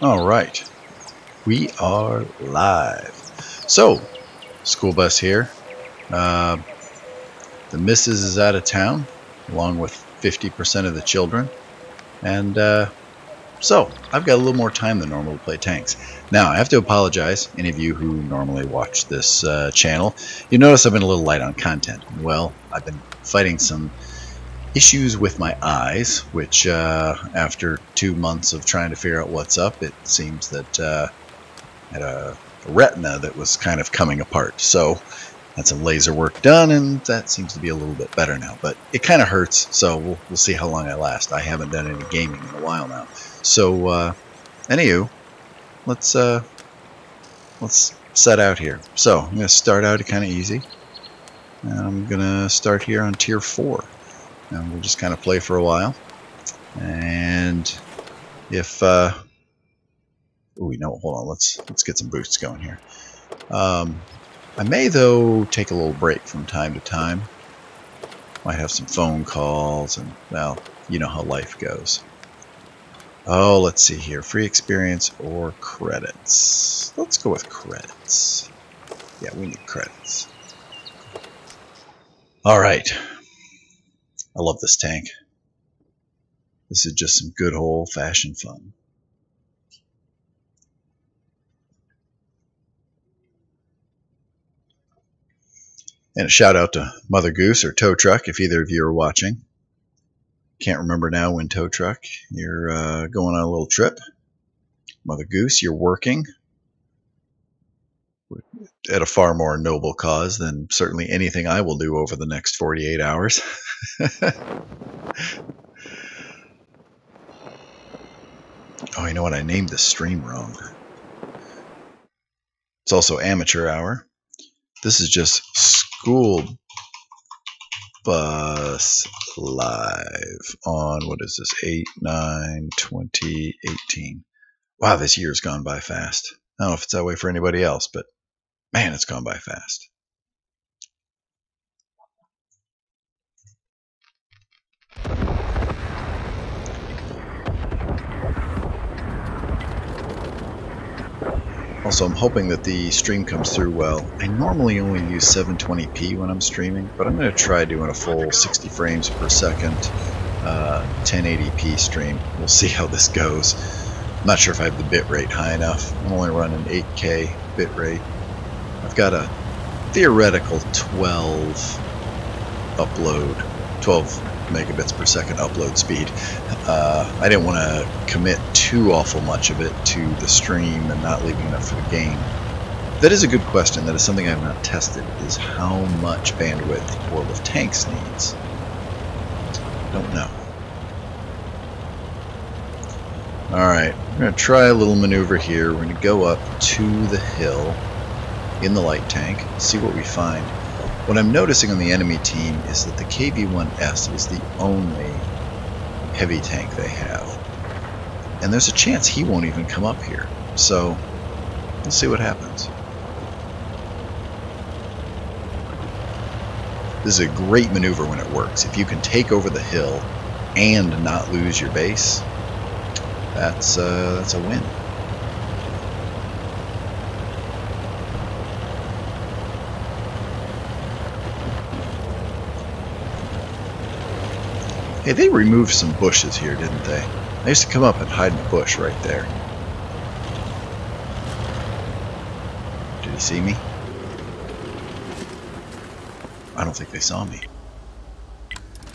All right, we are live. So, Schoolbus here. The missus is out of town, along with 50% of the children, and so I've got a little more time than normal to play tanks. Now, I have to apologize, any of you who normally watch this channel. You notice I've been a little light on content. Well, I've been fighting some issues with my eyes, which after 2 months of trying to figure out what's up, it seems that I had a retina that was kind of coming apart. So had some laser work done, and that seems to be a little bit better now. But it kind of hurts, so we'll see how long I last. I haven't done any gaming in a while now. So anywho, let's set out here. So I'm going to start out kind of easy. And I'm going to start here on tier 4. And we'll just kind of play for a while. And if hold on, let's get some boosts going here. I may though take a little break from time to time. Might have some phone calls, and well, you know how life goes. Oh, let's see here, free experience or credits. Let's go with credits. Yeah, we need credits. All right. I love this tank. This is just some good old-fashioned fun. And a shout out to Mother Goose or Tow Truck if either of you are watching. Can't remember now when Tow Truck, you're going on a little trip. Mother Goose, you're working at a far more noble cause than certainly anything I will do over the next 48 hours. Oh, you know what? I named this stream wrong. It's also amateur hour. This is just Schoolbus live on, what is this, 8/9/2018. Wow, this year's gone by fast. I don't know if it's that way for anybody else, but man, it's gone by fast. Also, I'm hoping that the stream comes through well. I normally only use 720p when I'm streaming, but I'm going to try doing a full 60 frames per second 1080p stream. We'll see how this goes. I'm not sure if I have the bit rate high enough. I'm only running 8K bit rate. I've got a theoretical 12 megabits per second upload speed. I didn't want to commit too awful much of it to the stream and not leaving enough for the game. That is a good question. That is something I have not tested, is how much bandwidth World of Tanks needs. Don't know. Alright, we're going to try a little maneuver here. We're going to go up to the hill in the light tank, see what we find. What I'm noticing on the enemy team is that the KV-1S is the only heavy tank they have. And there's a chance he won't even come up here. So, we'll see what happens. This is a great maneuver when it works. If you can take over the hill and not lose your base, that's a win. Hey, they removed some bushes here, didn't they? I used to come up and hide in a bush right there. Did he see me? I don't think they saw me.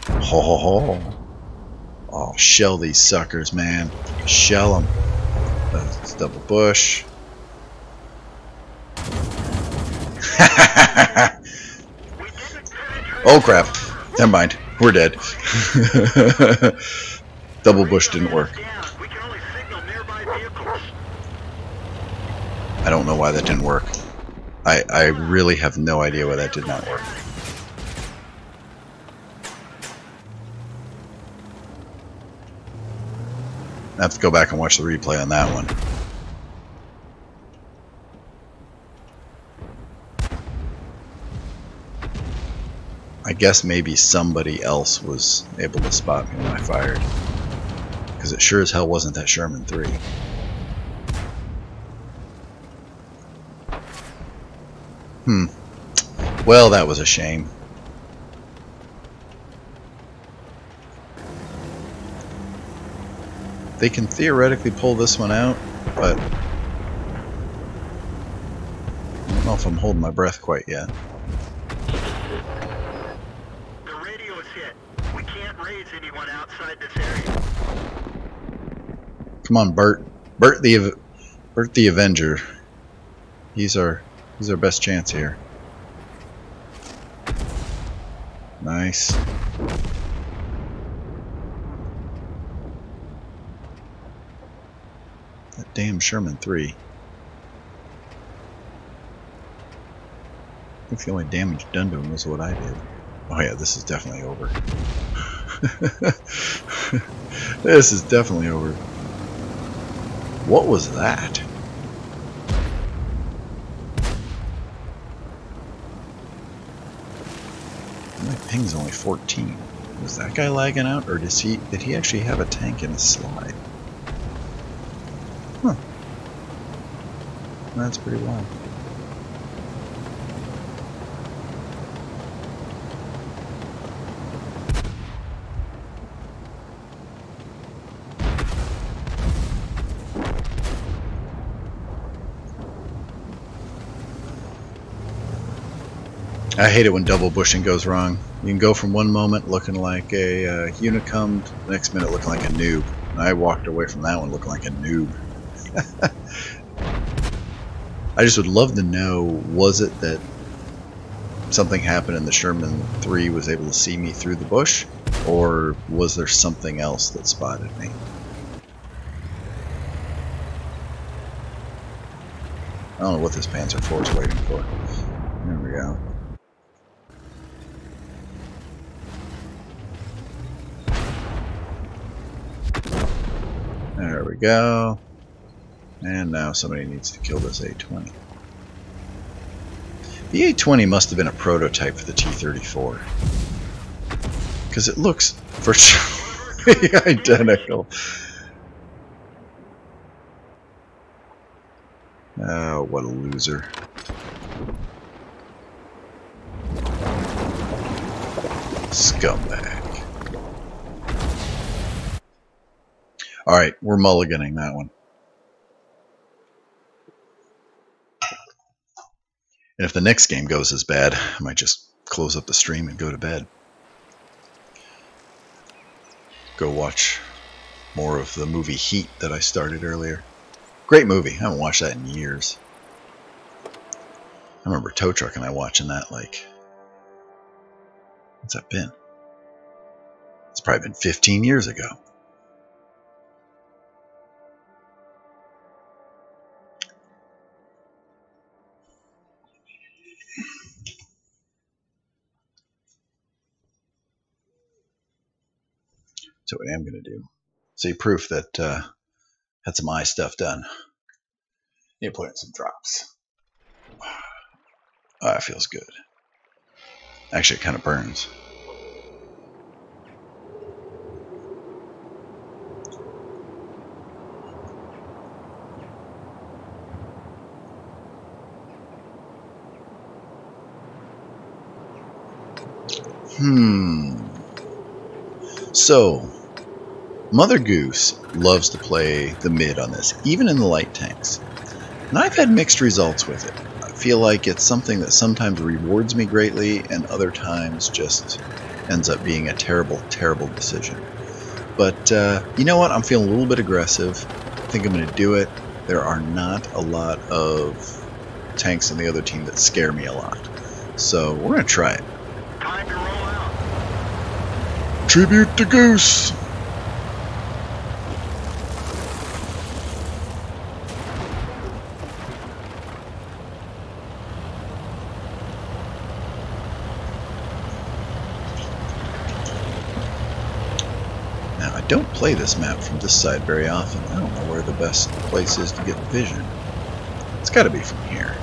Ho ho ho. Oh, shell these suckers, man. Shell them. That's double bush. Oh crap. Never mind. We're dead. Double bush didn't work. I don't know why that didn't work. I really have no idea why that did not work. I have to go back and watch the replay on that one. I guess maybe somebody else was able to spot me when I fired. Because it sure as hell wasn't that Sherman 3. Well, that was a shame. They can theoretically pull this one out, but I don't know if I'm holding my breath quite yet. The radio's hit. We can't raise anyone outside this area. Come on, Bert. Bert the Avenger. He's our best chance here. Nice. That damn Sherman 3. I think the only damage done to him was what I did. Oh yeah, this is definitely over. This is definitely over. What was that? My ping's only 14. Was that guy lagging out, or did he actually have a tank in his slide? Huh. That's pretty wild. I hate it when double bushing goes wrong. You can go from one moment looking like a unicum, the next minute looking like a noob. And I walked away from that one looking like a noob. I just would love to know, was it that something happened and the Sherman 3 was able to see me through the bush? Or was there something else that spotted me? I don't know what this Panzer IV is waiting for. There we go. There we go. And now somebody needs to kill this A-20. The A-20 must have been a prototype for the T-34. Because it looks virtually identical. Oh, what a loser. Scumbag. Alright, we're mulliganing that one. And if the next game goes as bad, I might just close up the stream and go to bed. Go watch more of the movie Heat that I started earlier. Great movie. I haven't watched that in years. I remember Tow Truck and I watching that like... What's that been? It's probably been 15 years ago. So what I am going to do, see proof that had some eye stuff done. Need to put in some drops. Oh, that feels good. Actually, it kind of burns. So, Mother Goose loves to play the mid on this, even in the light tanks. And I've had mixed results with it. I feel like it's something that sometimes rewards me greatly and other times just ends up being a terrible, terrible decision. But you know what? I'm feeling a little bit aggressive. I think I'm going to do it. There are not a lot of tanks on the other team that scare me a lot. So we're going to try it. Time to roll out. Tribute to Goose! Now, I don't play this map from this side very often. I don't know where the best place is to get vision. It's got to be from here.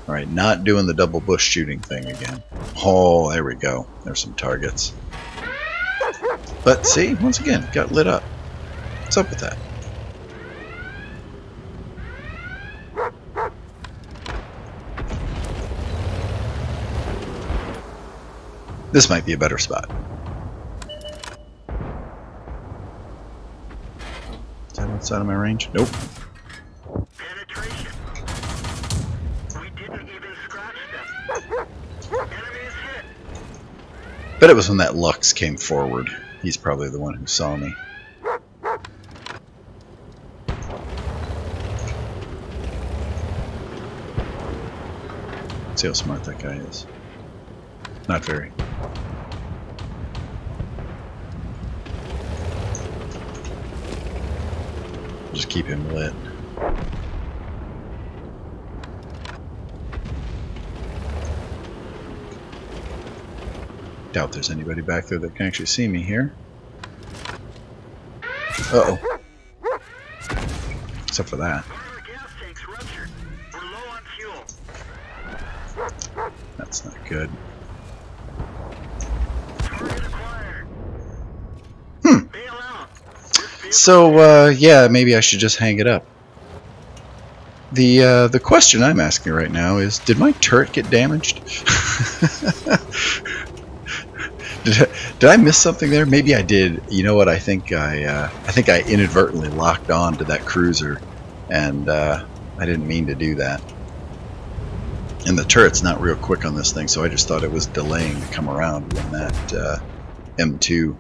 Alright, not doing the double bush shooting thing again. Oh, there we go. There's some targets. But see, once again, got lit up. What's up with that? This might be a better spot. Is that outside of my range? Nope. Penetration. We didn't even scratch them. Enemy is hit. Bet it was when that Lux came forward. He's probably the one who saw me. Let's see how smart that guy is. Not very. Just keep him lit. Doubt there's anybody back there that can actually see me here. Uh-oh. Except for that. One of our gas tanks ruptured. We're low on fuel. That's not good. Target acquired. Bail out. This vehicle So, yeah, maybe I should just hang it up. The question I'm asking right now is, did my turret get damaged? Did I miss something there? Maybe I did. You know what? I think I inadvertently locked on to that cruiser, and I didn't mean to do that. And the turret's not real quick on this thing, so I just thought it was delaying to come around when that M2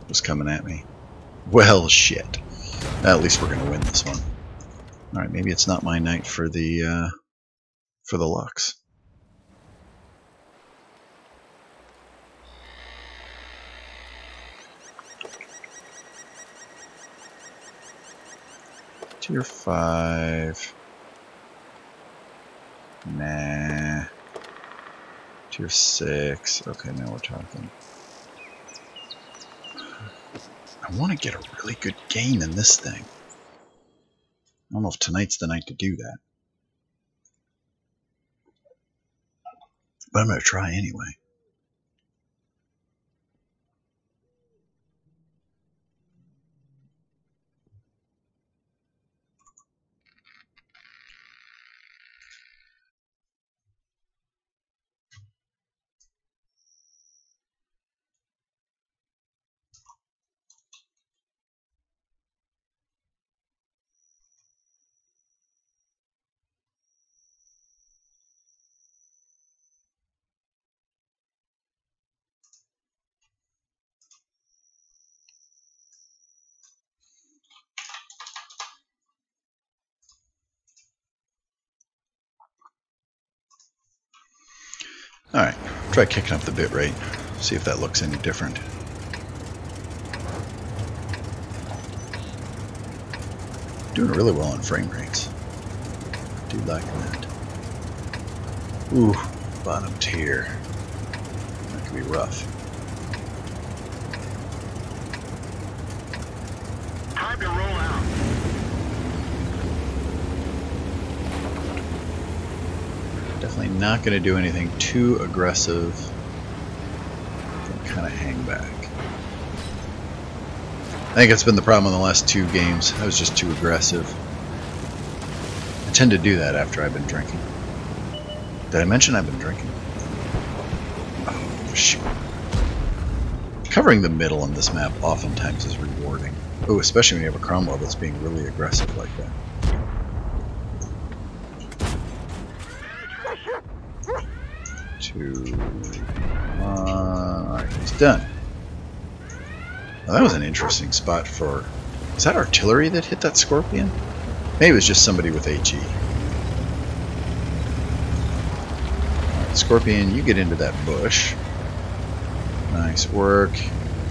was coming at me. Well, shit. At least we're gonna win this one. All right, maybe it's not my night for the Lux. Tier 5. Nah. Tier 6. Okay, now we're talking. I want to get a really good game in this thing. I don't know if tonight's the night to do that. But I'm going to try anyway. Alright, try kicking up the bitrate. See if that looks any different. Doing really well on frame rates. Do like that. Ooh, bottom tier. That could be rough. time to roll out. Definitely not going to do anything too aggressive. Kind of hang back. I think that's been the problem in the last 2 games. I was just too aggressive. I tend to do that after I've been drinking. Did I mention I've been drinking? Oh, shoot. Covering the middle on this map oftentimes is rewarding. Oh, especially when you have a Cromwell that's being really aggressive like that. Alright, he's done. Well, that was an interesting spot for... Is that artillery that hit that Scorpion? Maybe it was just somebody with HE. Alright, Scorpion, you get into that bush. Nice work.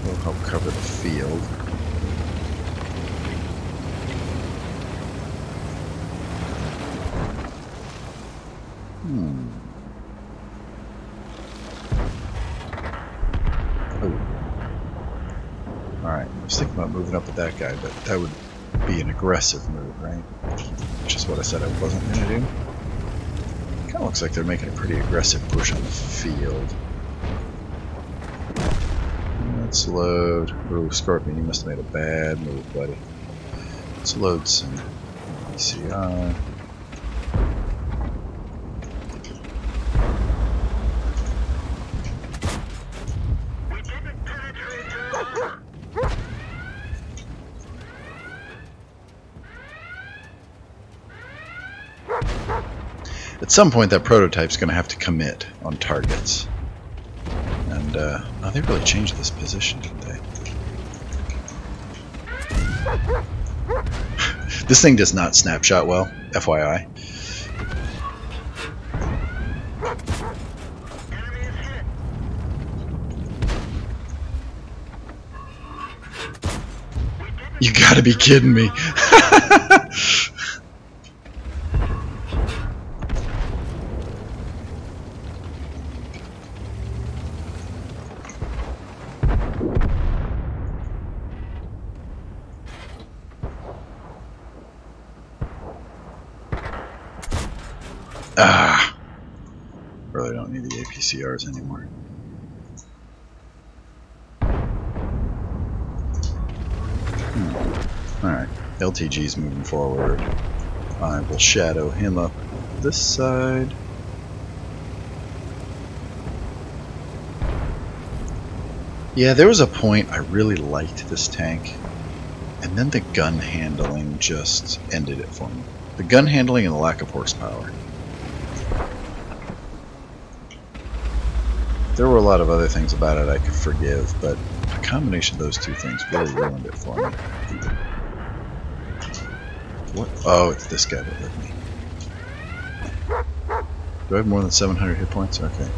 We'll help cover the field. Alright, I was thinking about moving up with that guy, but that would be an aggressive move, right? Which is what I said I wasn't going to do. Kind of looks like they're making a pretty aggressive push on the field. Let's load... Ooh, Scorpion, you must have made a bad move, buddy. Let's load some ECI. At some point, that prototype's going to have to commit on targets. And, oh, they really changed this position, didn't they? This thing does not snapshot well, FYI. You gotta be kidding me. Ah, really don't need the APCRs anymore. Alright, LTG's moving forward. I will shadow him up this side. Yeah, there was a point I really liked this tank, and then the gun handling just ended it for me. The gun handling and the lack of horsepower. There were a lot of other things about it I could forgive, but a combination of those two things really ruined it for me. What? Oh, it's this guy that hit me. Do I have more than 700 hit points? Okay.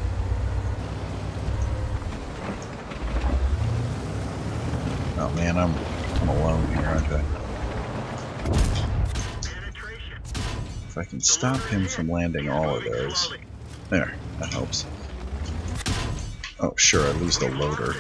Oh man, I'm alone here, aren't I? If I can stop him from landing all of those. There, that helps. Oh, sure, I lose the loader.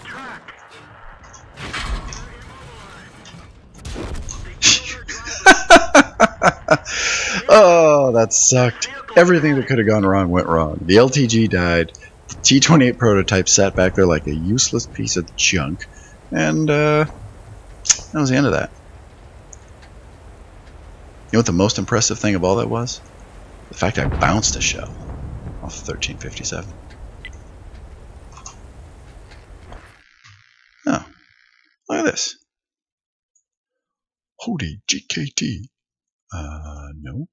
Oh, that sucked. Everything that could have gone wrong went wrong. The LTG died. The T-28 prototype sat back there like a useless piece of junk. And, that was the end of that. You know what the most impressive thing of all that was? The fact I bounced a shell off of 1357. Oh, look at this. Holy GKT. No.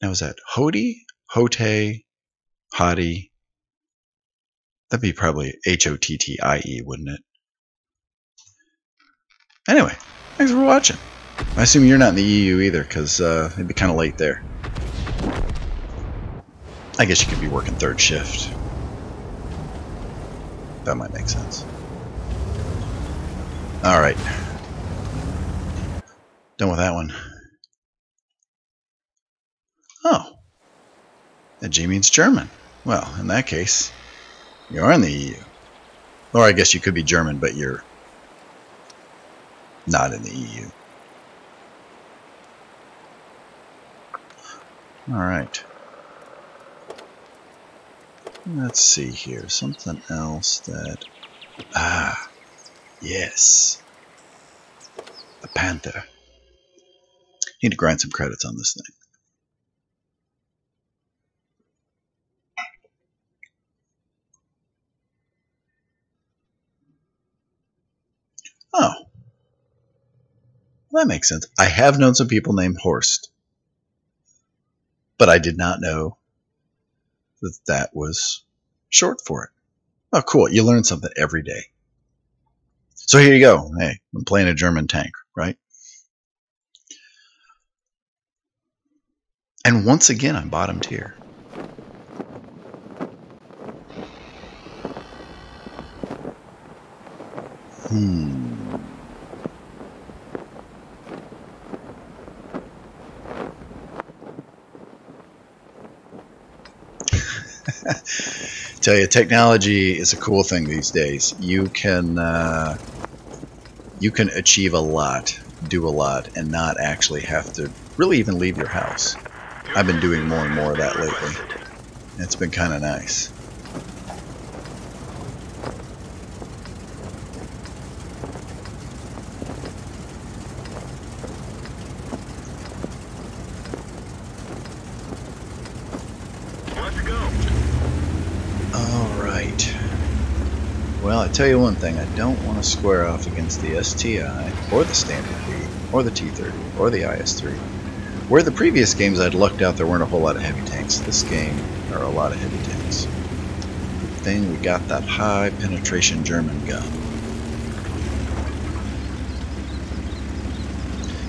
Now is that Hody, Hote, Hottie? That'd be probably H-O-T-T-I-E, wouldn't it? Anyway, thanks for watching. I assume you're not in the EU either, because it'd be kind of late there. I guess you could be working third shift. That might make sense. Alright. Done with that one. Oh. That G means German. Well, in that case, you're in the EU. Or I guess you could be German, but you're not in the EU. Alright. Let's see here. Something else that... Ah, yes. A panther. Need to grind some credits on this thing. Oh. Well, that makes sense. I have known some people named Horst. But I did not know that that was short for it. Oh, cool. You learn something every day. So here you go. Hey, I'm playing a German tank, right? And once again, I'm bottom tier. Tell you, technology is a cool thing these days. You can achieve a lot, do a lot, and not actually have to really even leave your house. I've been doing more and more of that lately. It's been kind of nice. Well, I tell you one thing, I don't want to square off against the STI, or the Standard B, or the T-30, or the IS-3. Where the previous games I'd lucked out there weren't a whole lot of heavy tanks. This game, there are a lot of heavy tanks. Good thing we got that high penetration German gun.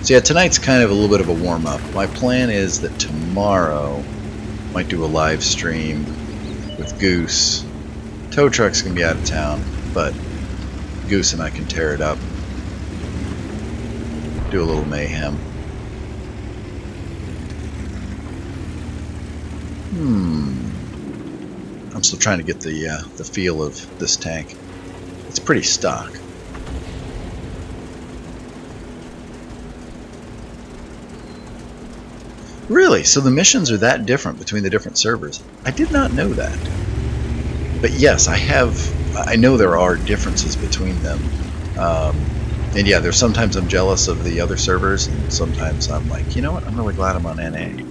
So yeah, tonight's kind of a little bit of a warm-up. My plan is that tomorrow I might do a live stream with Goose. Tow truck's gonna be out of town, but Goose and I can tear it up, do a little mayhem. I'm still trying to get the feel of this tank. It's pretty stock. Really? So the missions are that different between the different servers? I did not know that. But yes, I know there are differences between them. And yeah, there's sometimes I'm jealous of the other servers, and sometimes I'm like, you know what, I'm really glad I'm on NA.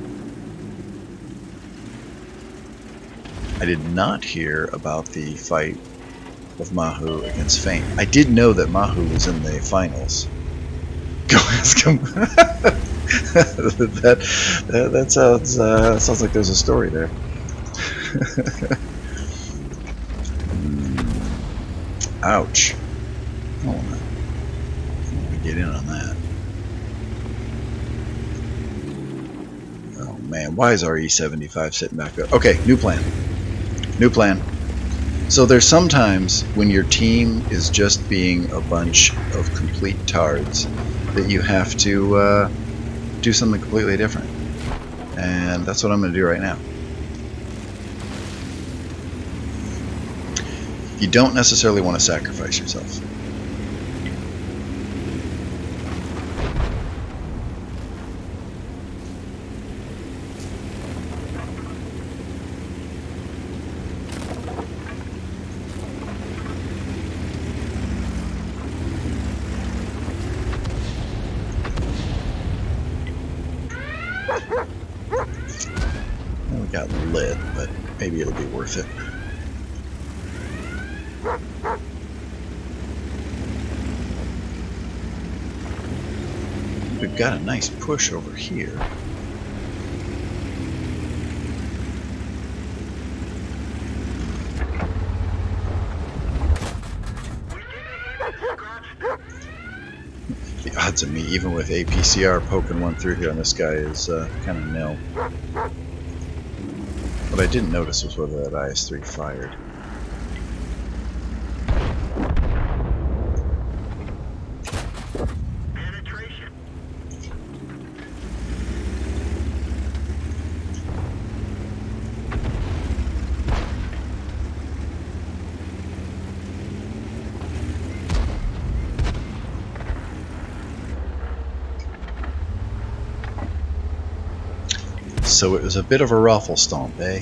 I did not hear about the fight of Mahu against Fame. I did know that Mahu was in the finals. Go ask him. that sounds like there's a story there. Ouch. I don't want to get in on that. Oh man, why is our E75 sitting back up? Okay, new plan. New plan. So there's sometimes when your team is just being a bunch of complete tards that you have to do something completely different. And that's what I'm going to do right now. You don't necessarily want to sacrifice yourself. Well, we got lit, but maybe it'll be worth it. We've got a nice push over here. The odds of me, even with APCR, poking one through here on this guy is kind of nil. What I didn't notice was whether that IS-3 fired. So it was a bit of a raffle stomp, eh?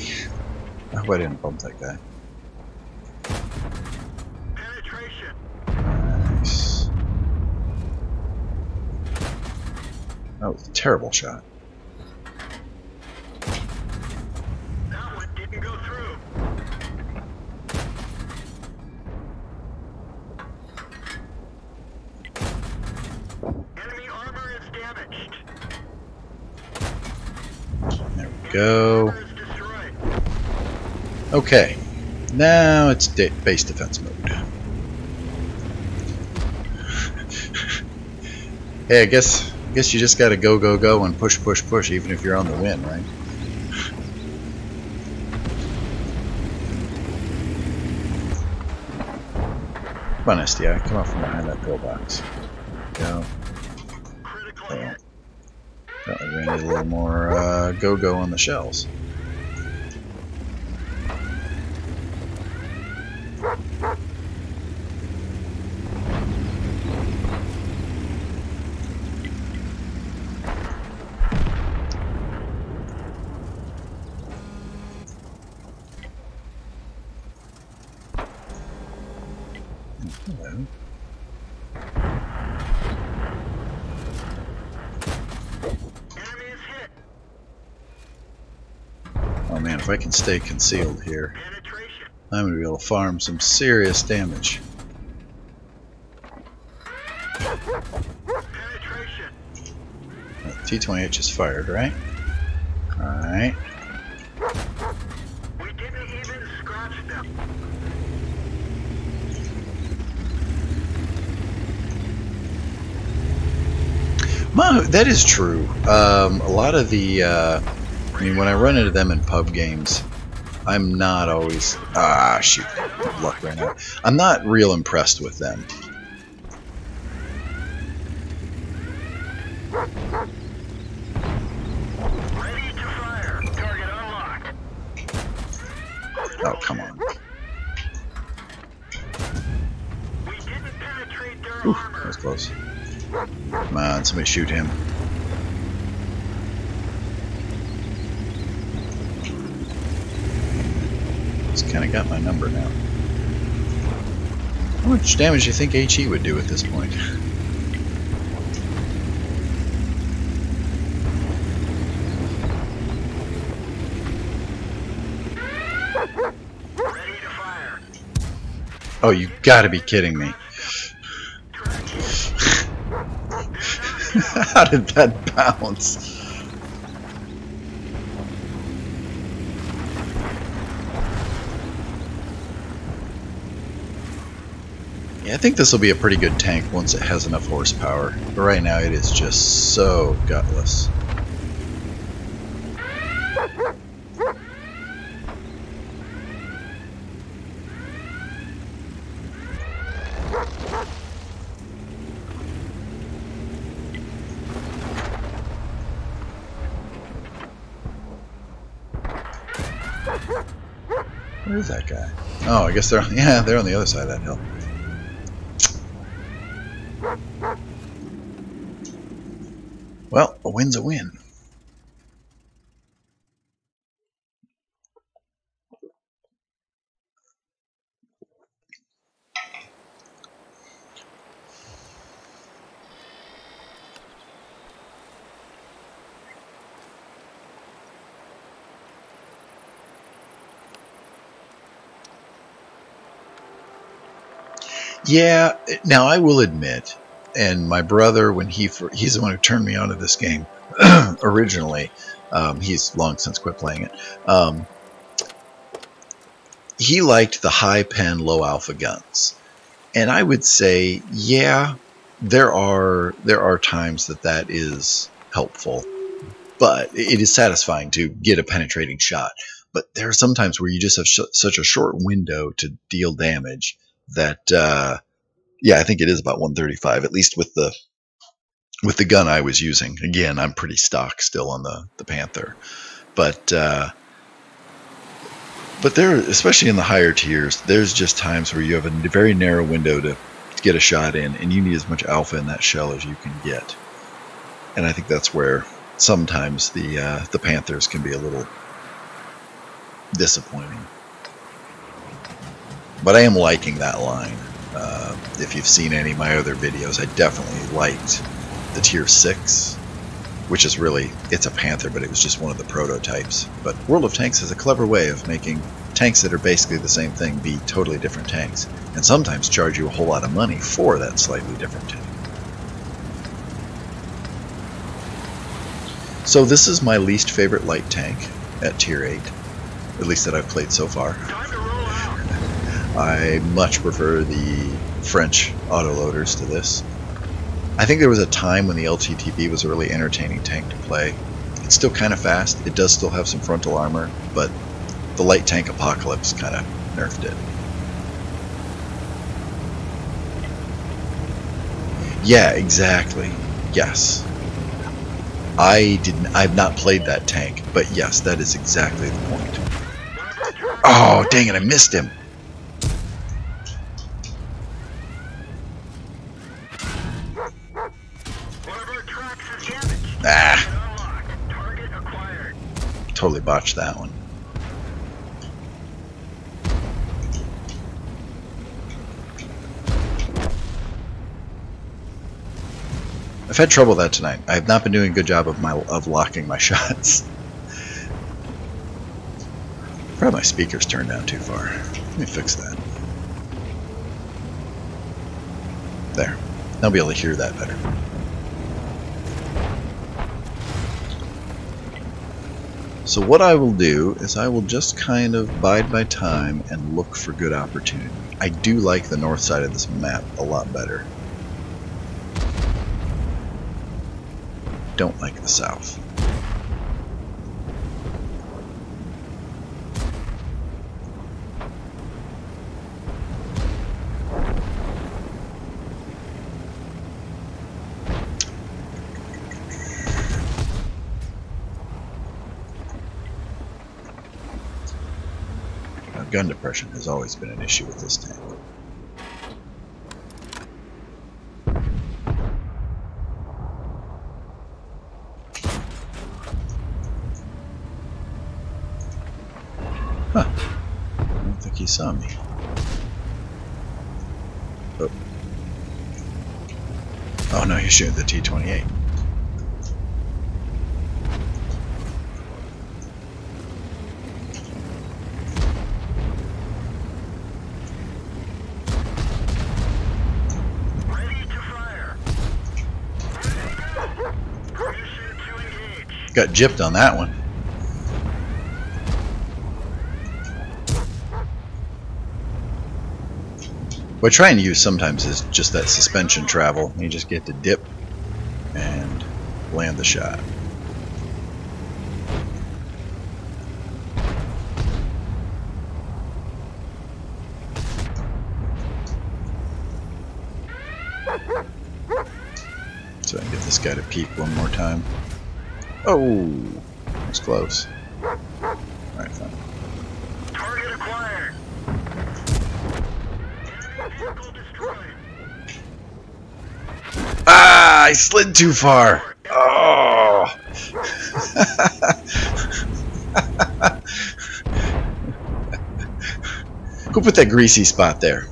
I hope I didn't bump that guy. Penetration. Nice. That was a terrible shot. That one didn't go through. Enemy armor is damaged. There we go. Armor is destroyed. Okay, now it's base defense mode. Hey, I guess you just gotta go and push, even if you're on the win, right? Come on, SDI, come out from behind that pillbox. Go. Critical Oh. hit. We're gonna need a little more go on the shells. Hello. Enemy is hit. Oh man, if I can stay concealed here. Penetration. I'm going to be able to farm some serious damage. Penetration. T-28 just fired, right? Alright. We didn't even scratch them. That is true. A lot of the, I mean, when I run into them in pub games, I'm not always, shoot, luck ran out. I'm not real impressed with them. Ready to fire. Target unlocked. Oh, come on. We didn't penetrate their Ooh, armor. that was close. Come on, somebody shoot him. He's kind of got my number now. How much damage do you think HE would do at this point? Ready to fire. Oh, you gotta be kidding me. How did that bounce? Yeah, I think this will be a pretty good tank once it has enough horsepower. But right now it is just so gutless. Where is that guy? Oh, I guess they're on the other side of that hill. Well, a win's a win. Yeah, now I will admit, and my brother, when he's the one who turned me onto this game originally, he's long since quit playing it. He liked the high pen, low alpha guns, and I would say, yeah, there are times that is helpful, but it is satisfying to get a penetrating shot. But there are some times where you just have such a short window to deal damage that, yeah, I think it is about 135, at least with the gun I was using. Again, I'm pretty stock still on the Panther, but there, especially in the higher tiers, there's just times where you have a very narrow window to get a shot in, and you need as much alpha in that shell as you can get. And I think that's where sometimes the Panthers can be a little disappointing. But I am liking that line. If you've seen any of my other videos, I definitely liked the tier 6, which is really, it's a Panther, but it was just one of the prototypes. But World of Tanks has a clever way of making tanks that are basically the same thing be totally different tanks, and sometimes charge you a whole lot of money for that slightly different tank. So this is my least favorite light tank at tier 8, at least that I've played so far. Time to roll out. I much prefer the French autoloaders to this. I think there was a time when the LTTB was a really entertaining tank to play. It's still kind of fast. It does still have some frontal armor, but the light tank apocalypse kind of nerfed it. Yeah, exactly. Yes. I've not played that tank, but yes, that is exactly the point. Oh, dang it, I missed him. One of our tracks is damaged. Ah, Unlocked. Target acquired. totally botched that one. I've had trouble with that tonight. I have not been doing a good job of locking my shots. Probably my speaker's turned down too far. Let me fix that. There. I'll be able to hear that better. So what I will do is I will just kind of bide my time and look for good opportunity. I do like the north side of this map a lot better. Don't like the south. Gun depression has always been an issue with this tank. Huh. I don't think he saw me. Oh, oh no, he's shooting the T-28. Got gypped on that one. What I try and use sometimes is just that suspension travel. You just get to dip and land the shot. So I can get this guy to peek one more time. Oh, that's close. Alright, fine. Target acquired. Enemy vehicle destroyed. Ah, I slid too far. Oh. Who put that greasy spot there?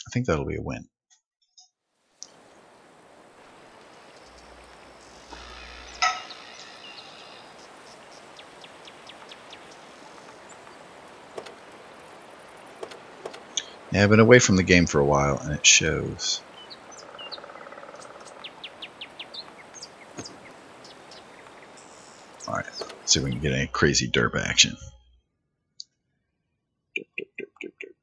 I think that'll be a win. Yeah, I've been away from the game for a while, and it shows. Alright, let's see if we can get any crazy derp action. Derp, derp, derp, derp, derp.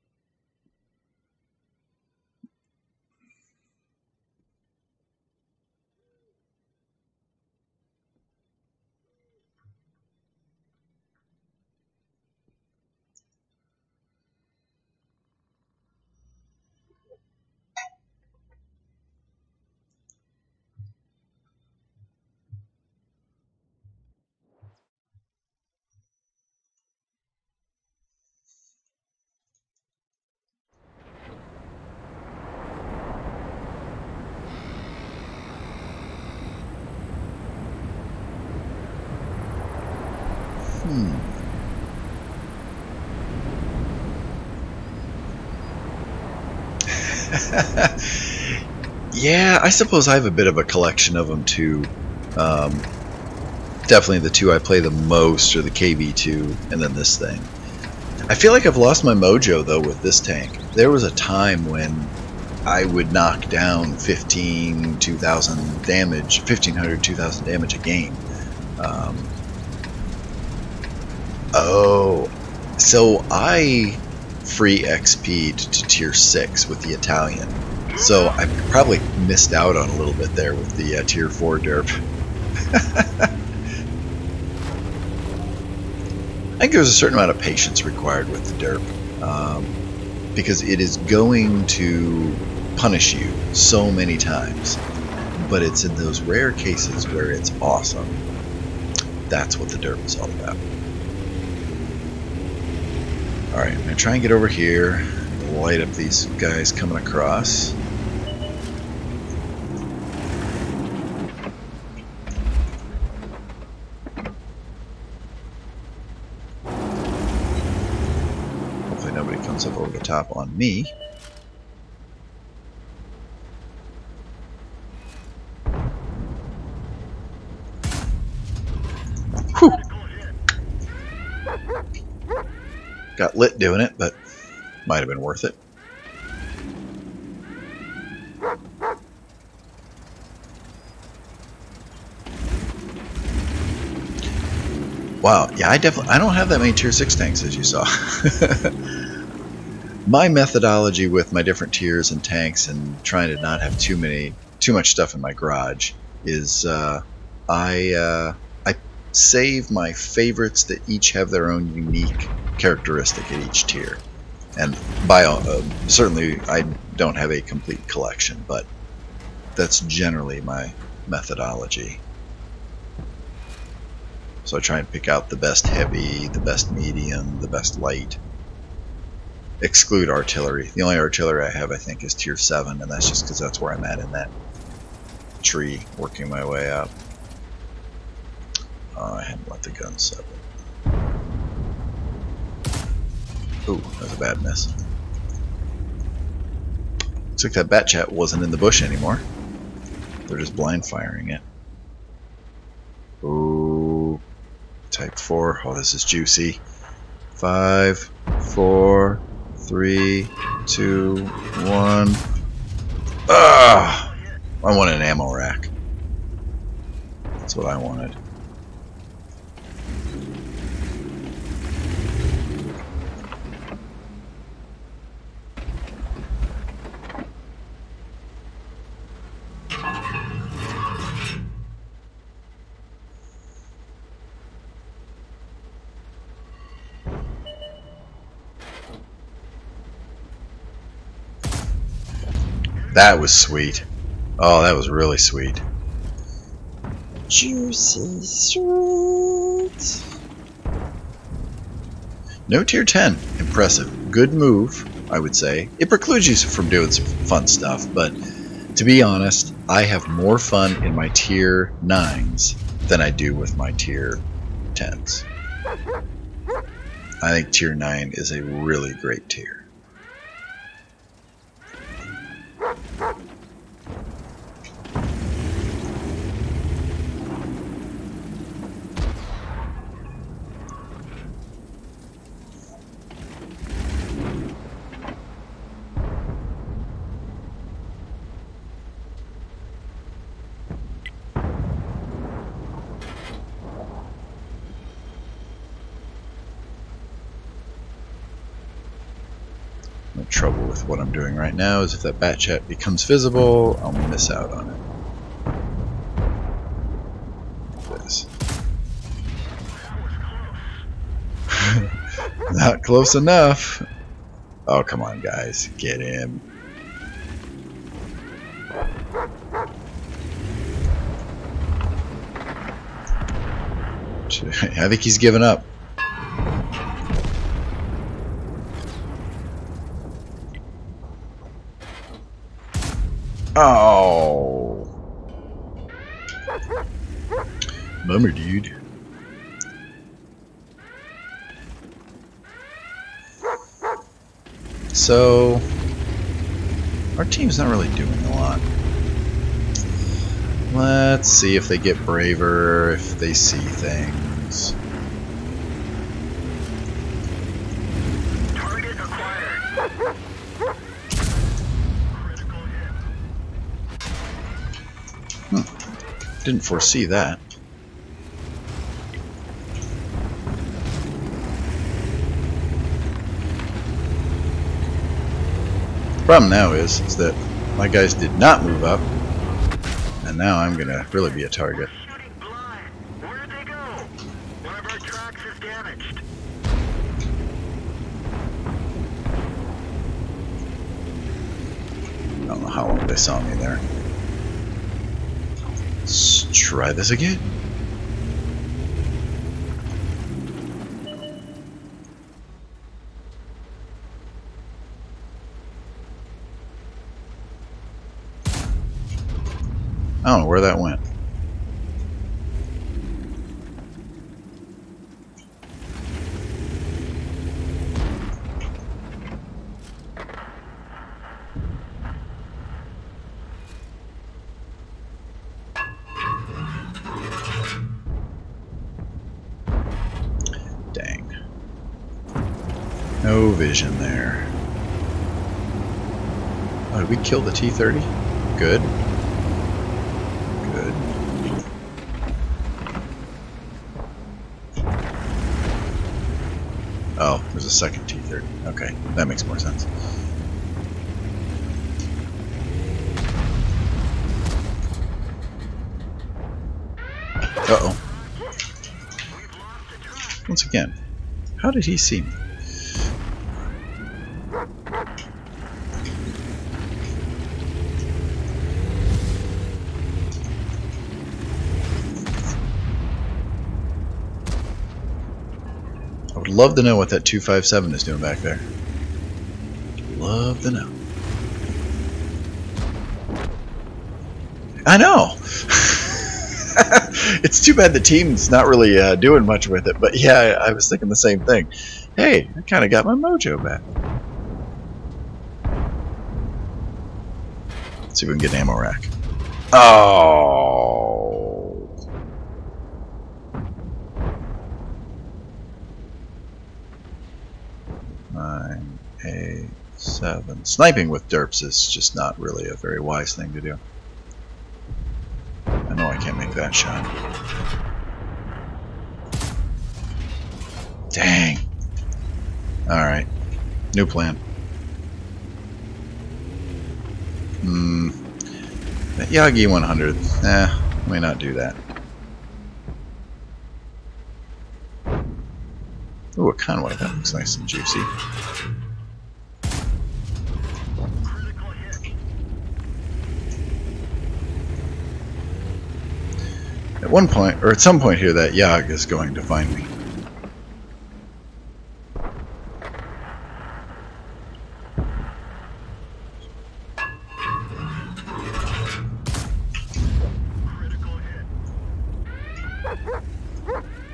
Yeah, I suppose I have a bit of a collection of them too. Definitely the two I play the most are the KB2 and then this thing. I feel like I've lost my mojo though with this tank. There was a time when I would knock down 2,000 damage a game. Oh, so I free XP'd to tier 6 with the Italian. So I probably missed out on a little bit there with the tier 4 derp. I think there's a certain amount of patience required with the derp, because it is going to punish you so many times, but it's in those rare cases where it's awesome. That's what the derp is all about. Alright, I'm going to try and get over here, light up these guys coming across. Hopefully nobody comes up over the top on me. Got lit doing it, but might have been worth it. Wow, yeah, I don't have that many tier 6 tanks as you saw. My methodology with my different tiers and tanks and trying to not have too much stuff in my garage is I save my favorites that each have their own unique characteristic at each tier. And certainly I don't have a complete collection, but that's generally my methodology. So I try and pick out the best heavy, the best medium, the best light. Exclude artillery. The only artillery I have, I think, is tier 7, and that's just because that's where I'm at in that tree, working my way up. I hadn't let the gun settle. Ooh, that was a bad miss. Looks like that bat chat wasn't in the bush anymore. They're just blind firing it. Ooh. Type 4. Oh, this is juicy. 5, 4, 3, 2, 1. Ah! I want an ammo rack. That's what I wanted. That was sweet. Oh, that was really sweet. Juicy sweet. No tier 10. Impressive. Good move, I would say. It precludes you from doing some fun stuff, but to be honest, I have more fun in my tier 9s than I do with my tier 10s. I think tier 9 is a really great tier. The trouble with what I'm doing right now is if that bat chat becomes visible, I'll miss out on it. This. Not close enough. Oh, come on, guys. Get him. I think he's given up. Oh. Bummer, dude. So, our team's not really doing a lot. Let's see if they get braver, if they see things. Target acquired. Didn't foresee that. Problem now is that my guys did not move up, and now I'm gonna really be a target. Shooting blind. Where'd they go? One of our tracks is damaged. I don't know how long they saw me there. Let's try this again. I don't know where that went. Dang. No vision there. Oh, did we kill the T-30? Good. Good. Oh, there's a second T-30. Okay, that makes more sense. Uh-oh. Once again, how did he see me? I would love to know what that 257 is doing back there. Love to know. I know! It's too bad the team's not really doing much with it, but yeah, I was thinking the same thing. Hey, I kind of got my mojo back. Let's see if we can get an ammo rack. Oh! 9, 8, 7. Sniping with derps is just not really a very wise thing to do. I know I can't make that shot. Dang. Alright. New plan. That Yagi 100. May not do that. Ooh, a convoy. That looks nice and juicy. At one point, or at some point here, that Yag is going to find me.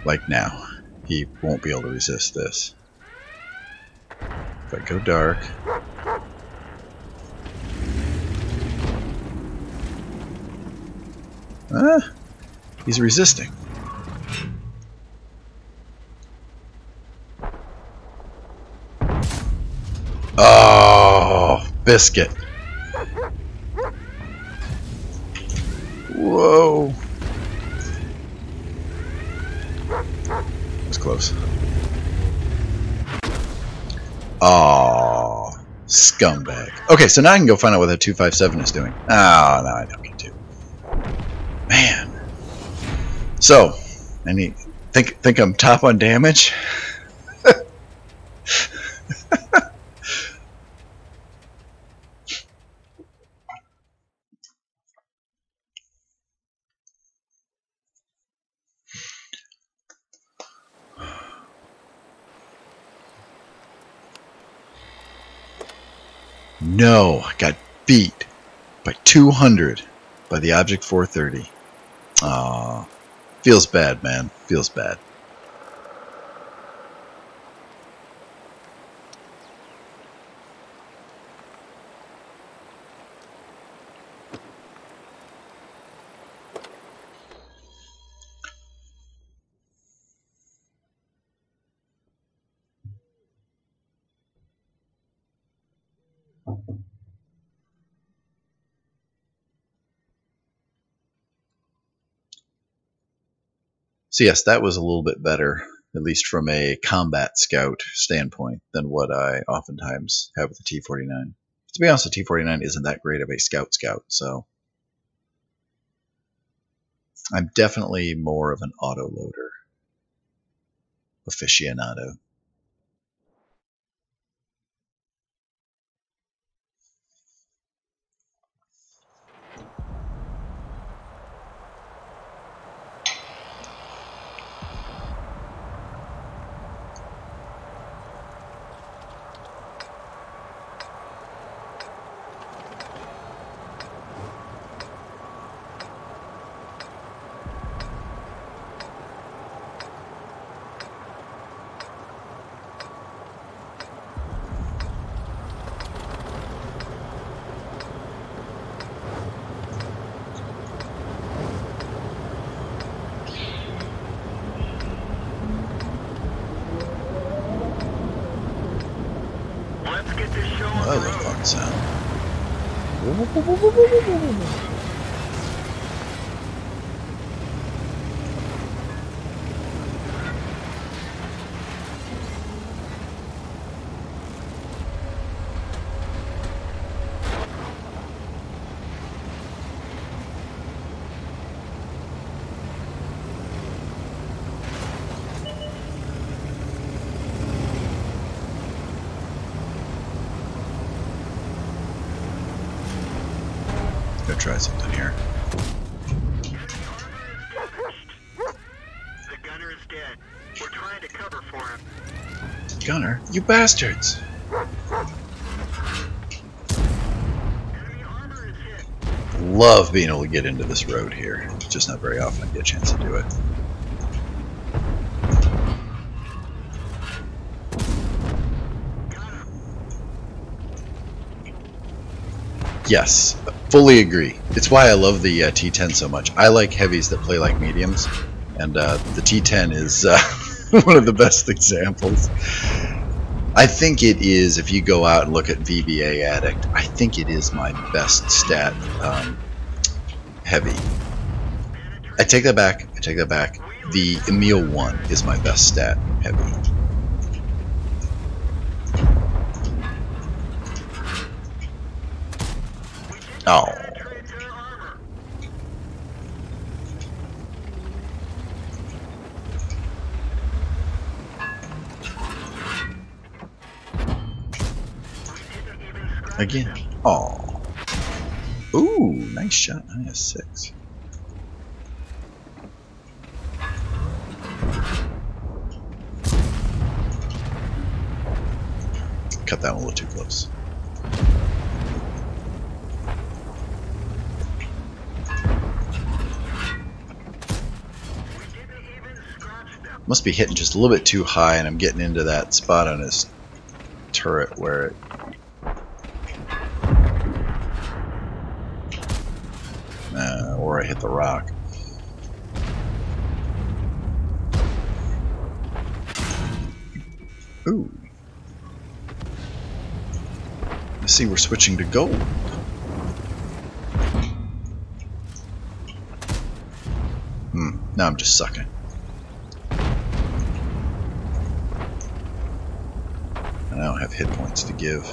Like now. He won't be able to resist this. If I go dark... he's resisting. Oh, biscuit. Whoa. That was close. Oh, scumbag. Okay, so now I can go find out what that 257 is doing. Oh, no, I don't get to. Man. So, think I'm top on damage? No, I got beat by 200 by the Object 430. Aw, feels bad, man. Feels bad. So yes, that was a little bit better, at least from a combat scout standpoint, than what I oftentimes have with the T-49. To be honest, the T-49 isn't that great of a scout, so I'm definitely more of an autoloader aficionado. sound. Go try something here. The gunner is dead. We're trying to cover for him. Gunner, you bastards! Enemy armor is hit. Love being able to get into this road here. It's just not very often I get a chance to do it. Got him. Yes, fully agree. It's why I love the T10 so much. I like heavies that play like mediums, and the T10 is one of the best examples. I think it is, if you go out and look at VBA Addict, I think it is my best stat heavy. I take that back. I take that back. The Emil 1 is my best stat heavy. Oh. Penetrate their armor. We didn't even scratch Again. them. Oh. Ooh, nice shot. -6. Cut that one a little too close. We didn't even scratch them. Must be hitting just a little bit too high, and I'm getting into that spot on his turret where it... or I hit the rock. Ooh. I see we're switching to gold. Now I'm just sucking. And I don't have hit points to give.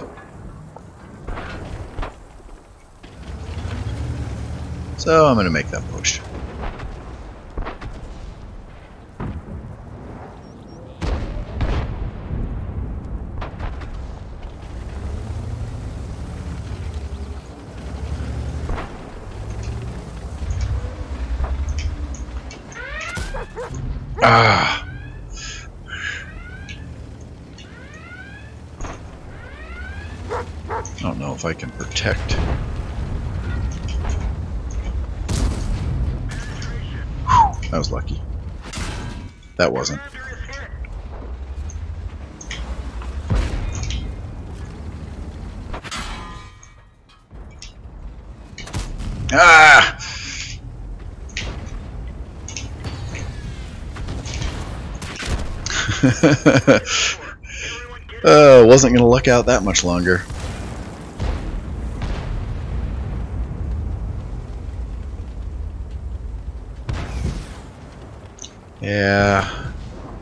So I'm going to make that push. Ah! I don't know if I can protect. Whew, that was lucky. That wasn't. Commander is hit. Ah! Everyone get Wasn't going to luck out that much longer. Yeah,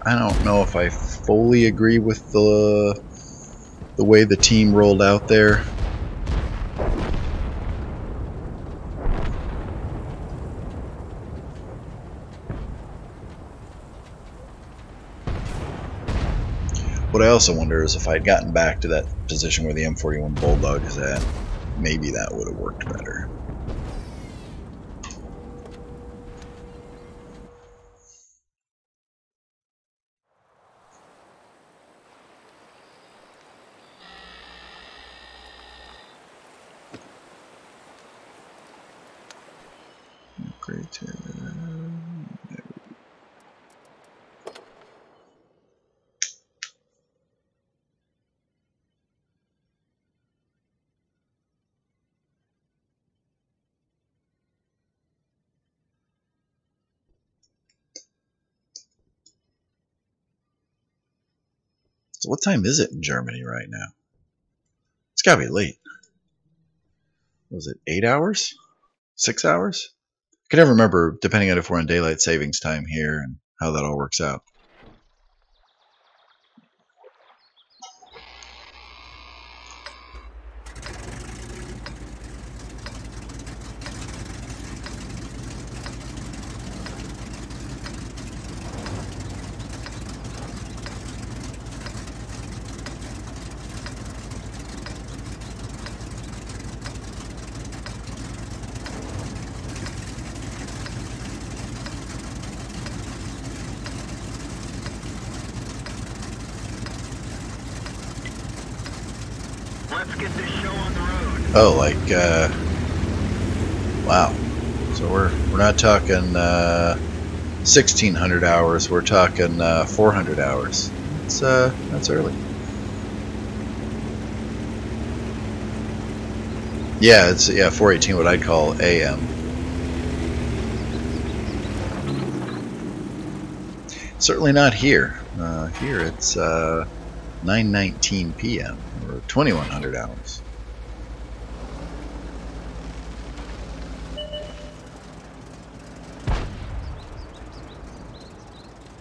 I don't know if I fully agree with the way the team rolled out there. What I also wonder is if I had gotten back to that position where the M41 Bulldog is at, maybe that would have worked better. Great. So what time is it in Germany right now? It's gotta be late. was it 8 hours? 6 hours? I can never remember, depending on if we're on daylight savings time here and how that all works out. Let's get this show on the road. Oh, like, wow. So we're not talking 1,600 hours. We're talking 400 hours. That's early. Yeah, it's 4:18, what I'd call AM. Certainly not here. Here it's 9:19 p.m. or 2,100 hours.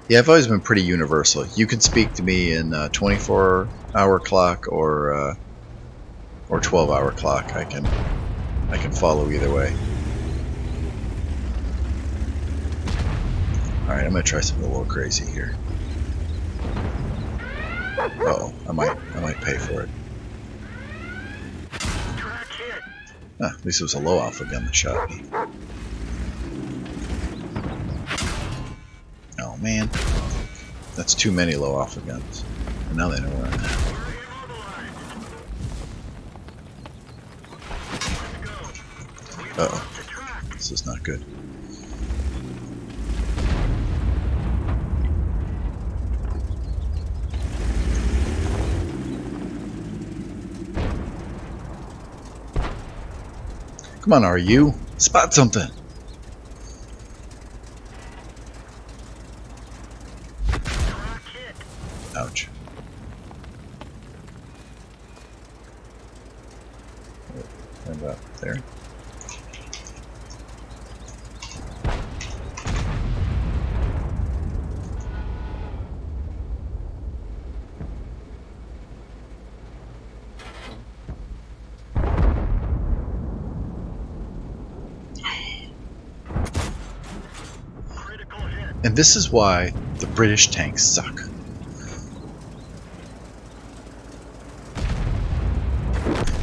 Yeah, I've always been pretty universal. You can speak to me in 24-hour clock or 12-hour clock. I can follow either way. All right, I'm gonna try something a little crazy here. Uh-oh, I might pay for it. Track hit. At least it was a low alpha gun that shot me. Oh man, that's too many low alpha guns. And now they know where I'm at. Uh-oh, this is not good. Come on, are you? Spot something! Ouch. And up there. And this is why the British tanks suck.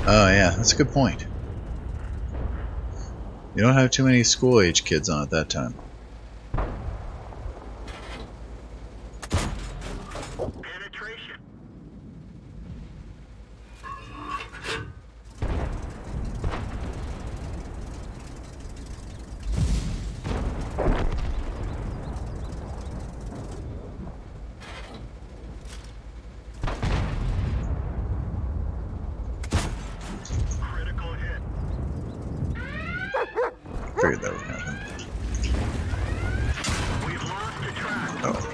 Oh yeah, that's a good point. You don't have too many school-age kids on at that time. Penetration. Critical hit. Figured that would happen. We've lost the track. Oh.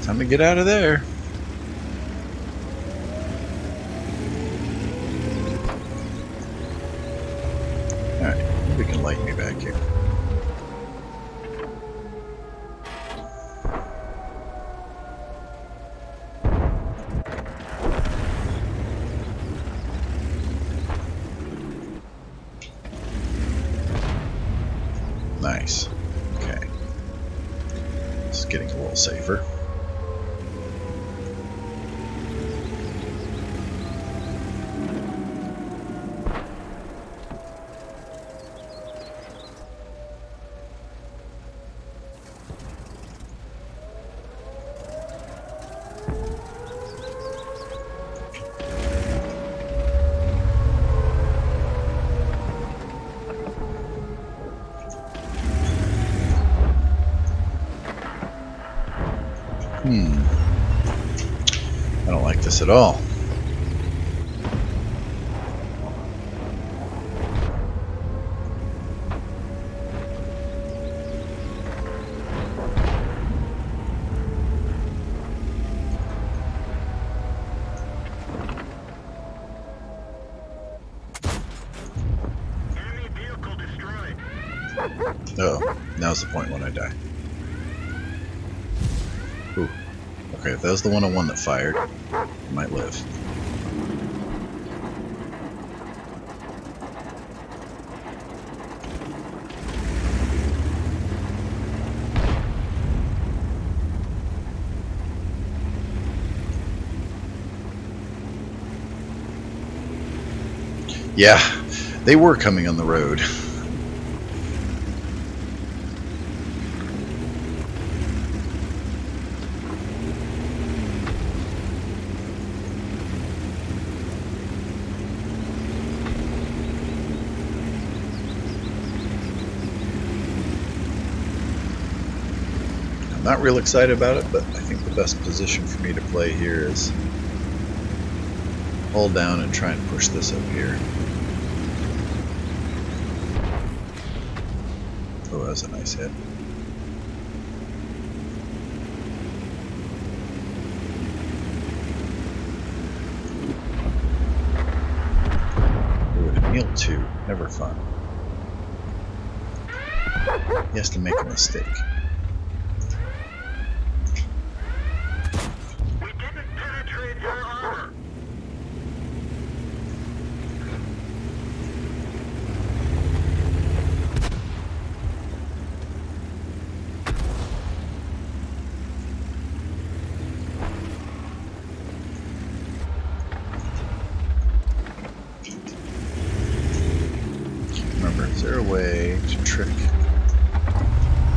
Time to get out of there. Alright, maybe we can light me back here. Nice. Okay. This is getting a little safer. miss at all. Enemy vehicle destroyed. Oh, now's the point when I die. Ooh. Okay, if that was the 101 that fired, I might live. Yeah, they were coming on the road. I'm not real excited about it, but I think the best position for me to play here is hold down and try and push this up here. Oh, that was a nice hit. Ooh, and a meal too. Never fun. He has to make a mistake. We didn't penetrate their armor. Remember, is there a way to trick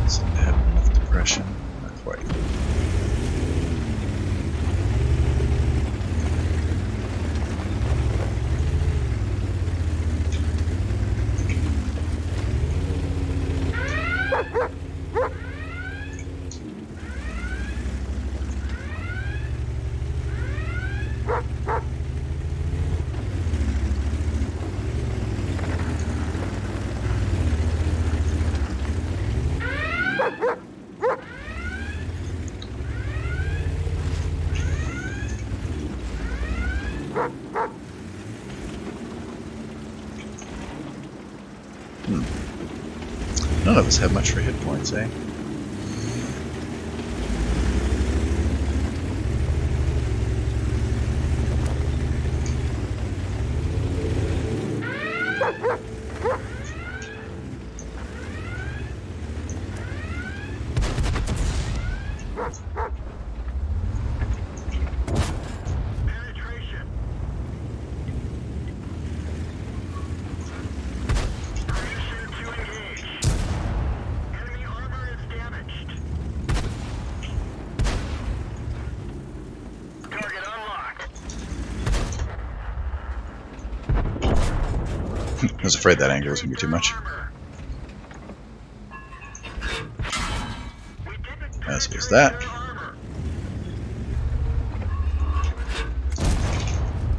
something to have enough depression? Not quite. None of us have much for hit points, eh? Penetration. Permission to engage. Enemy armor is damaged. Target unlocked. I was afraid that angle was going to be too much. We didn't As was penetrate that. their armor.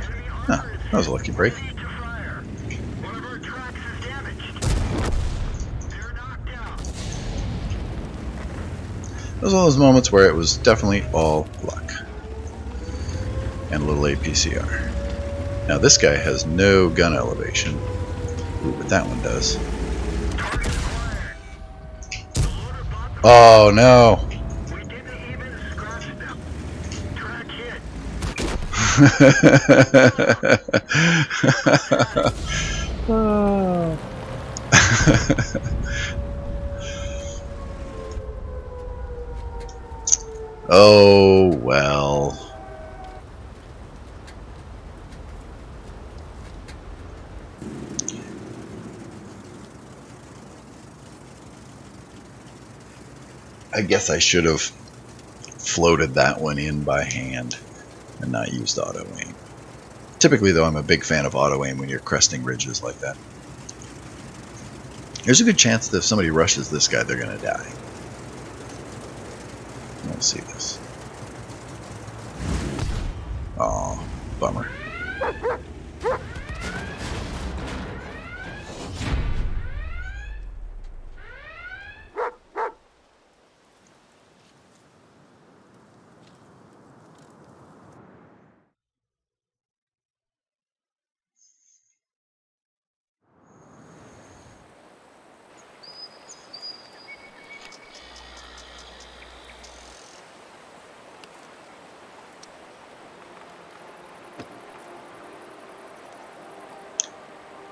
Enemy Huh, armor is that was a lucky break. ready to fire. One of our tracks is damaged. They're knocked out. That was one of those moments where it was definitely all luck. And a little APCR. Now this guy has no gun elevation. Ooh, but that one does. Target acquired. The loader bought the Oh no! We didn't even scratch them. Track hit. Oh well. I guess I should have floated that one in by hand and not used auto aim. Typically though, I'm a big fan of auto aim when you're cresting ridges like that. There's a good chance that if somebody rushes this guy, they're going to die. We'll see this. Oh, bummer.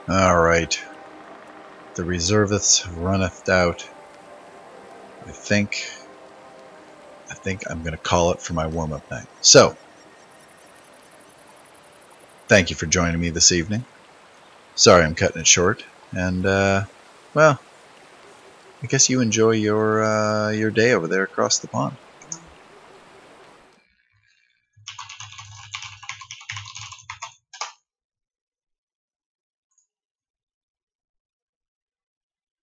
Alright. The reservists runneth out. I think I'm going to call it for my warm-up night. So, thank you for joining me this evening. Sorry I'm cutting it short. And, well, I guess you enjoy your day over there across the pond.